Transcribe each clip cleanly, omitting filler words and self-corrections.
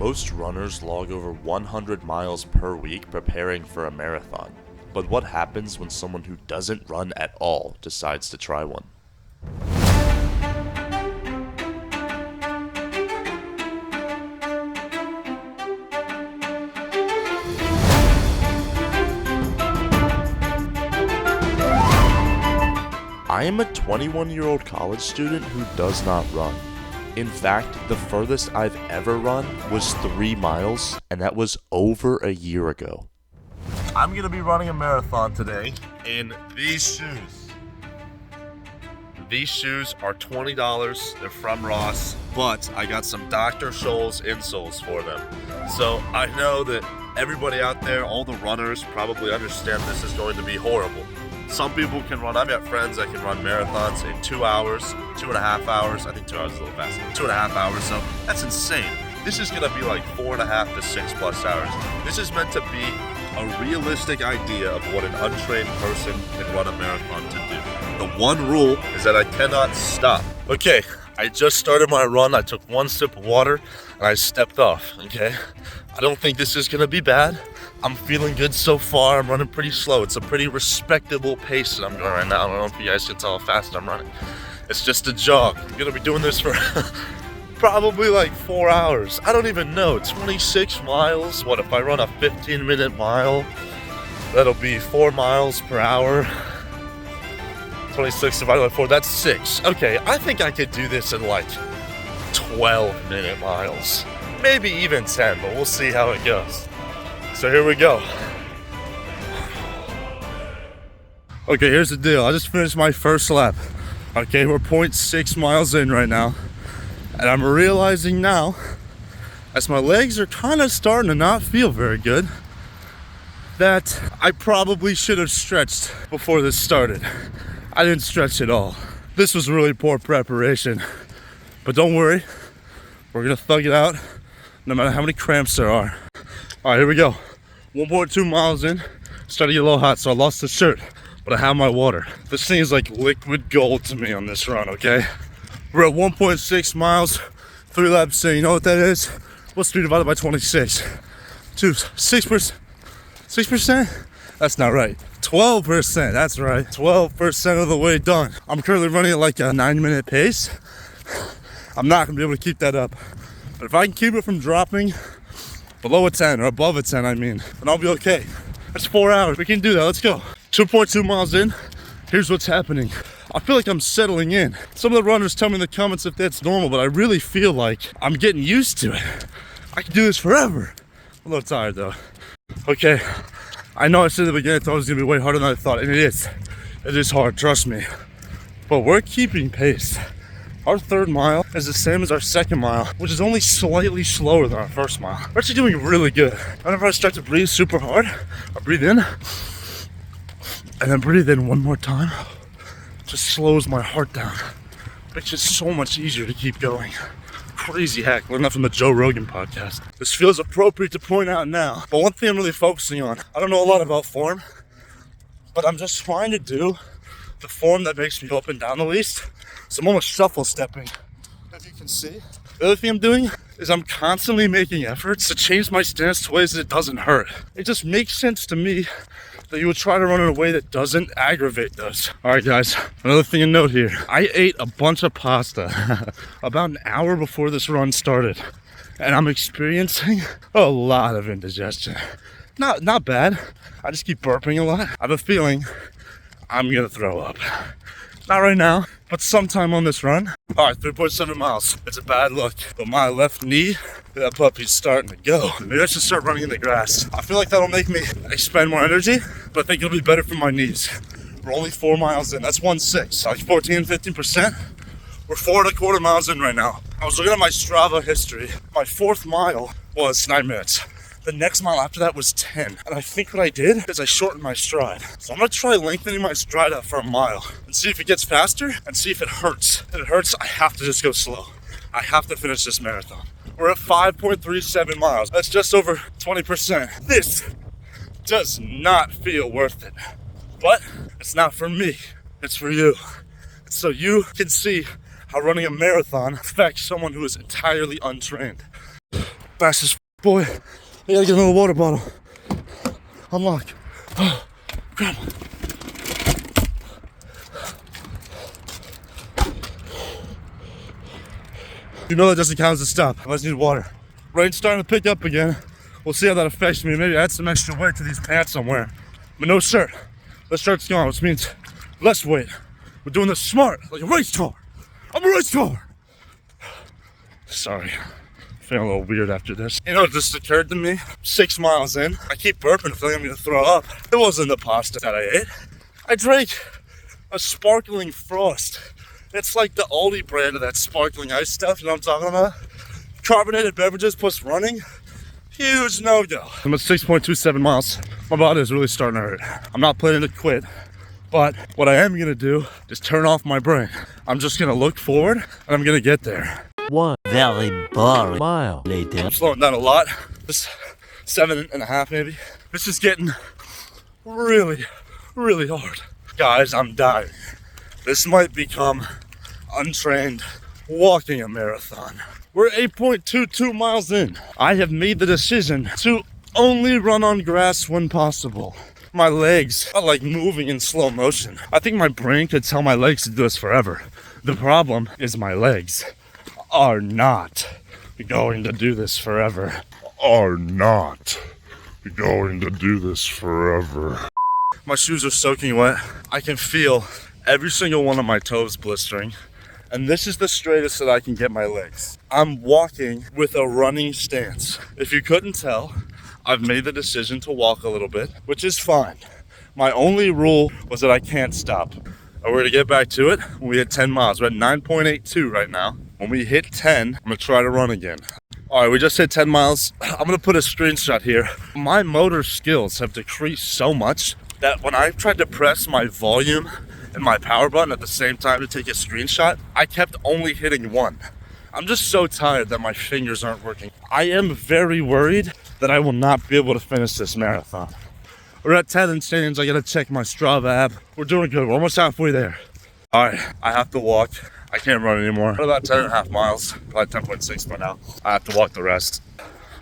Most runners log over 100 miles per week preparing for a marathon. But what happens when someone who doesn't run at all decides to try one? I am a 21-year-old college student who does not run. In fact, the furthest I've ever run was 3 miles, and that was over a year ago. I'm going to be running a marathon today in these shoes. These shoes are $20. They're from Ross, but I got some Dr. Scholl's insoles for them. So I know that everybody out there, all the runners, probably understand this is going to be horrible. Some people can run, I've got friends that can run marathons in 2 hours, 2.5 hours. I think 2 hours is a little fast. 2.5 hours, so that's insane. This is gonna be like 4.5 to 6+ hours. This is meant to be a realistic idea of what an untrained person can run a marathon to do. The one rule is that I cannot stop. Okay, I just started my run. I took one sip of water and I stepped off, okay? I don't think this is gonna be bad. I'm feeling good so far. I'm running pretty slow. It's a pretty respectable pace that I'm going right now. I don't know if you guys can tell how fast I'm running. It's just a jog. I'm gonna be doing this for probably like 4 hours. I don't even know. 26 miles. What if I run a 15-minute mile? That'll be 4 miles per hour. 26 divided by 4, that's 6. Okay, I think I could do this in like 12-minute miles. Maybe even 10, but we'll see how it goes. So here we go. Okay, here's the deal. I just finished my first lap. Okay, we're 0.6 miles in right now. And I'm realizing now, as my legs are kind of starting to not feel very good, that I probably should have stretched before this started. I didn't stretch at all. This was really poor preparation. But don't worry, we're gonna thug it out no matter how many cramps there are. All right, here we go. 1.2 miles in, started to get a little hot, so I lost the shirt, but I have my water. This thing is like liquid gold to me on this run, okay? We're at 1.6 miles, 3 laps in. You know what that is? What's 3 divided by 26? 6%? That's not right. 12%, that's right. 12% of the way done. I'm currently running at like a 9-minute pace. I'm not gonna be able to keep that up. But if I can keep it from dropping below a 10, or above a 10, I mean, then I'll be okay. That's 4 hours. We can do that. Let's go. 2.2 miles in. Here's what's happening. I feel like I'm settling in. Some of the runners tell me in the comments if that's normal, but I really feel like I'm getting used to it. I can do this forever. I'm a little tired though. Okay, I know I said at the beginning I thought it was gonna be way harder than I thought, and it is. It is hard, trust me. But we're keeping pace. Our 3rd mile is the same as our 2nd mile, which is only slightly slower than our 1st mile. We're actually doing really good. Whenever I start to breathe super hard, I breathe in, and then breathe in one more time. It just slows my heart down. Makes it so much easier to keep going. Crazy hack, learned that from the Joe Rogan podcast. This feels appropriate to point out now. But one thing I'm really focusing on, I don't know a lot about form, but I'm just trying to do the form that makes me go up and down the least. So I'm almost shuffle stepping, as you can see. The other thing I'm doing is I'm constantly making efforts to change my stance to ways that it doesn't hurt. It just makes sense to me that you would try to run in a way that doesn't aggravate those. All right, guys, another thing to note here. I ate a bunch of pasta about an hour before this run started, and I'm experiencing a lot of indigestion. Not bad. I just keep burping a lot. I have a feeling I'm gonna throw up. Not right now, but sometime on this run. All right, 3.7 miles. It's a bad look, but my left knee, that puppy's starting to go. Maybe I should start running in the grass. I feel like that'll make me expend more energy, but I think it'll be better for my knees. We're only 4 miles in. That's 1.6, like 14, 15%. We're 4.25 miles in right now. I was looking at my Strava history. My 4th mile was 9 minutes. The next mile after that was 10. And I think what I did is I shortened my stride. So I'm gonna try lengthening my stride out for a mile and see if it gets faster and see if it hurts. If it hurts, I have to just go slow. I have to finish this marathon. We're at 5.37 miles. That's just over 20%. This does not feel worth it. But it's not for me, it's for you. So you can see how running a marathon affects someone who is entirely untrained. Fast as boy. I gotta get another water bottle. Unlock. Grab one. You know that doesn't count as a stop. I just need water. Rain's starting to pick up again. We'll see how that affects me. Maybe add some extra weight to these pants I'm wearing. But no shirt. The shirt's gone, which means less weight. We're doing this smart, like a race car. I'm a race car. Sorry. Feeling a little weird after this. You know, it just occurred to me, 6 miles in, I keep burping, feeling I'm gonna throw up. It wasn't the pasta that I ate. I drank a sparkling frost. It's like the Aldi brand of that sparkling ice stuff, you know what I'm talking about? Carbonated beverages plus running, huge no-go. I'm at 6.27 miles. My body is really starting to hurt. I'm not planning to quit, but what I am gonna do is turn off my brain. I'm just gonna look forward and I'm gonna get there. One very boring mile later. I'm slowing down a lot. This 7.5 maybe. This is getting really, really hard. Guys, I'm dying. This might become untrained walking a marathon. We're 8.22 miles in. I have made the decision to only run on grass when possible. My legs are like moving in slow motion. I think my brain could tell my legs to do this forever. The problem is my legs are not going to do this forever. Are not going to do this forever. My shoes are soaking wet. I can feel every single one of my toes blistering. And this is the straightest that I can get my legs. I'm walking with a running stance. If you couldn't tell, I've made the decision to walk a little bit, which is fine. My only rule was that I can't stop. And we're gonna get back to it when we hit 10 miles. We're at 9.82 right now. When we hit 10, I'm gonna try to run again. All right, we just hit 10 miles. I'm gonna put a screenshot here. My motor skills have decreased so much that when I tried to press my volume and my power button at the same time to take a screenshot, I kept only hitting one. I'm just so tired that my fingers aren't working. I am very worried that I will not be able to finish this marathon. We're at 10 and change. I gotta check my Strava app. We're doing good. We're almost halfway there. All right, I have to walk. I can't run anymore. About 10.5 miles, probably 10.6 by now. I have to walk the rest.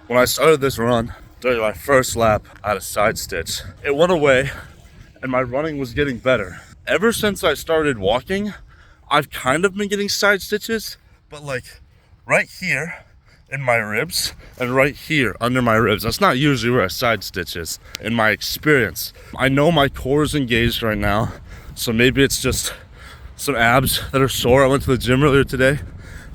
When I started this run, during my first lap, I had a side stitch. It went away and my running was getting better. Ever since I started walking, I've kind of been getting side stitches, but like right here in my ribs and right here under my ribs. That's not usually where a side stitch is in my experience. I know my core is engaged right now, so maybe it's just some abs that are sore. I went to the gym earlier today.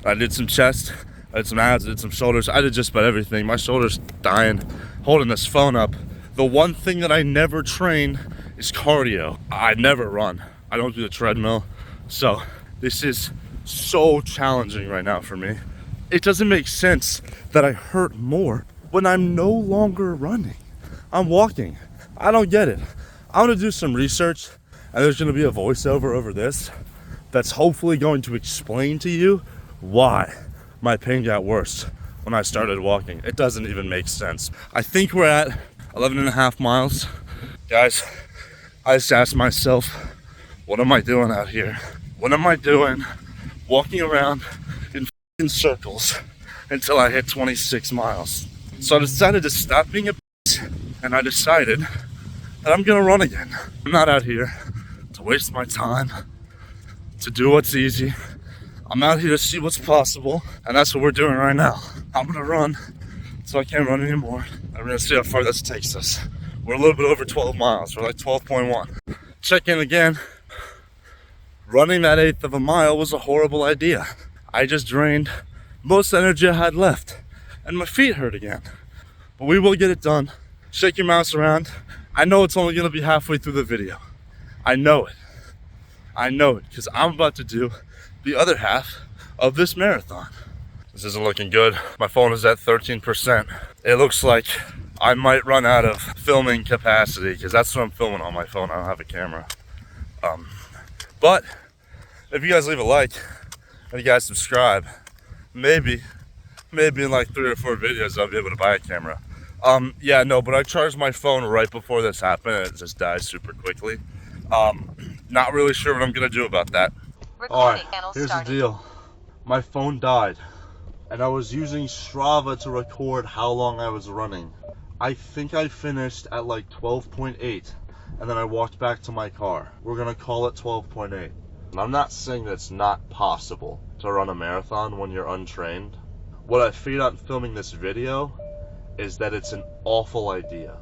I did some chest, I did some abs, I did some shoulders. I did just about everything. My shoulder's dying holding this phone up. The one thing that I never train is cardio. I never run. I don't do the treadmill. So this is so challenging right now for me. It doesn't make sense that I hurt more when I'm no longer running. I'm walking. I don't get it. I'm gonna do some research and there's gonna be a voiceover over this that's hopefully going to explain to you why my pain got worse when I started walking. It doesn't even make sense. I think we're at 11.5 miles. Guys, I just asked myself, what am I doing out here? What am I doing walking around in circles until I hit 26 miles? So I decided to stop being a bitch and I decided that I'm gonna run again. I'm not out here to waste my time, to do what's easy. I'm out here to see what's possible, and that's what we're doing right now. I'm gonna run so I can't run anymore. I'm gonna see how far this takes us. We're a little bit over 12 miles. We're like 12.1. Check in again. Running that 1/8 of a mile was a horrible idea. I just drained most energy I had left, and my feet hurt again. But we will get it done. Shake your mouse around. I know it's only gonna be halfway through the video. I know it. I know it, because I'm about to do the other half of this marathon. This isn't looking good. My phone is at 13%. It looks like I might run out of filming capacity, because that's what I'm filming on my phone. I don't have a camera. But if you guys leave a like and you guys subscribe, maybe in like 3 or 4 videos I'll be able to buy a camera. Yeah, no, but I charged my phone right before this happened and it just died super quickly. Not really sure what I'm gonna do about that. Alright, here's the deal. My phone died and I was using Strava to record how long I was running. I think I finished at like 12.8, and then I walked back to my car. We're gonna call it 12.8. And I'm not saying that it's not possible to run a marathon when you're untrained. What I figured out in filming this video is that it's an awful idea.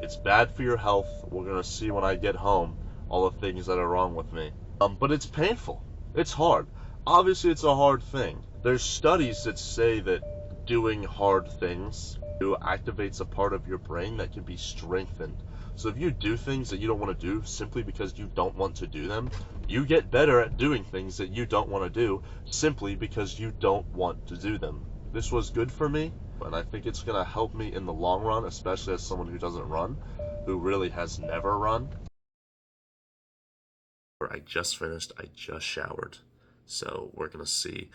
It's bad for your health. We're gonna see when I get home all the things that are wrong with me. But it's painful. It's hard. Obviously, it's a hard thing. There's studies that say that doing hard things activates a part of your brain that can be strengthened. So if you do things that you don't want to do simply because you don't want to do them, you get better at doing things that you don't want to do simply because you don't want to do them. This was good for me, and I think it's going to help me in the long run, especially as someone who doesn't run, who really has never run. I just finished, I just showered, so we're going to see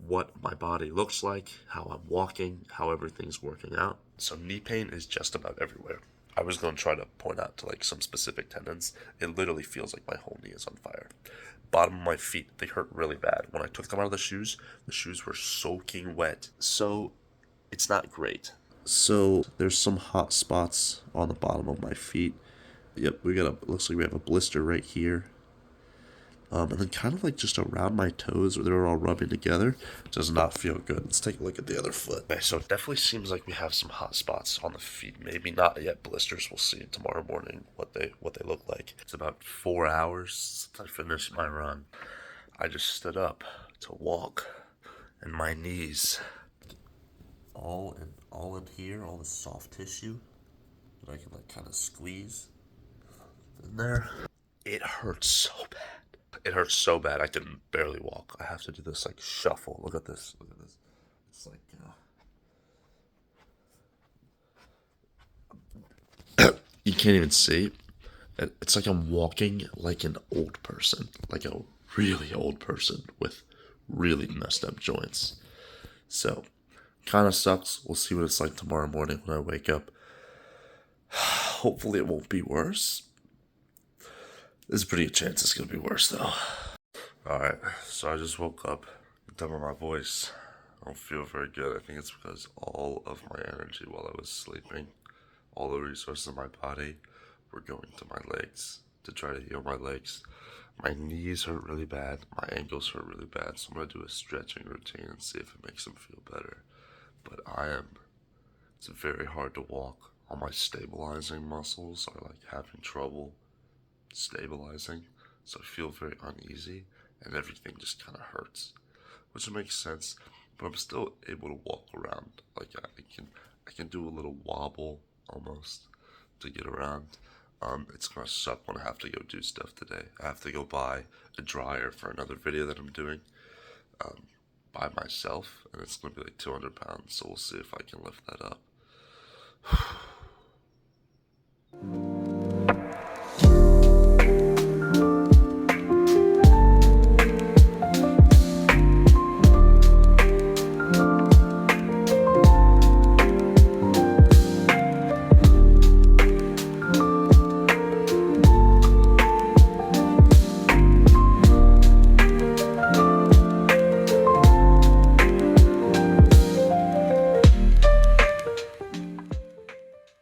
what my body looks like, how I'm walking, how everything's working out. So knee pain is just about everywhere. I was going to try to point out to like some specific tendons. It literally feels like my whole knee is on fire. Bottom of my feet, they hurt really bad. When I took them out of the shoes were soaking wet. So it's not great. So there's some hot spots on the bottom of my feet. Yep, looks like we have a blister right here. And then kind of like just around my toes where they're all rubbing together. Does not feel good. Let's take a look at the other foot. Okay, so it definitely seems like we have some hot spots on the feet. Maybe not yet blisters. We'll see tomorrow morning what they look like. It's about 4 hours since I finished my run. I just stood up to walk, and my knees, all in here, all the soft tissue that I can like kind of squeeze in there. It hurts so bad. It hurts so bad I can barely walk. I have to do this like shuffle. Look at this. Look at this. It's like you can't even see. It's like I'm walking like an old person, like a really old person with really messed up joints. So, kind of sucks. We'll see what it's like tomorrow morning when I wake up. Hopefully, it won't be worse. There's a pretty good chance it's gonna be worse though. Alright, so I just woke up. You can tell by my voice, I don't feel very good. I think it's because all of my energy while I was sleeping, all the resources in my body were going to my legs to try to heal my legs. My knees hurt really bad, my ankles hurt really bad, so I'm gonna do a stretching routine and see if it makes them feel better. But it's very hard to walk. All my stabilizing muscles are like having trouble stabilizing, so I feel very uneasy and everything just kind of hurts, which makes sense, but I'm still able to walk around. Like I can do a little wobble almost to get around. It's gonna suck when I have to go do stuff today. I have to go buy a dryer for another video that I'm doing by myself, and it's gonna be like 200 pounds, so we'll see if I can lift that up.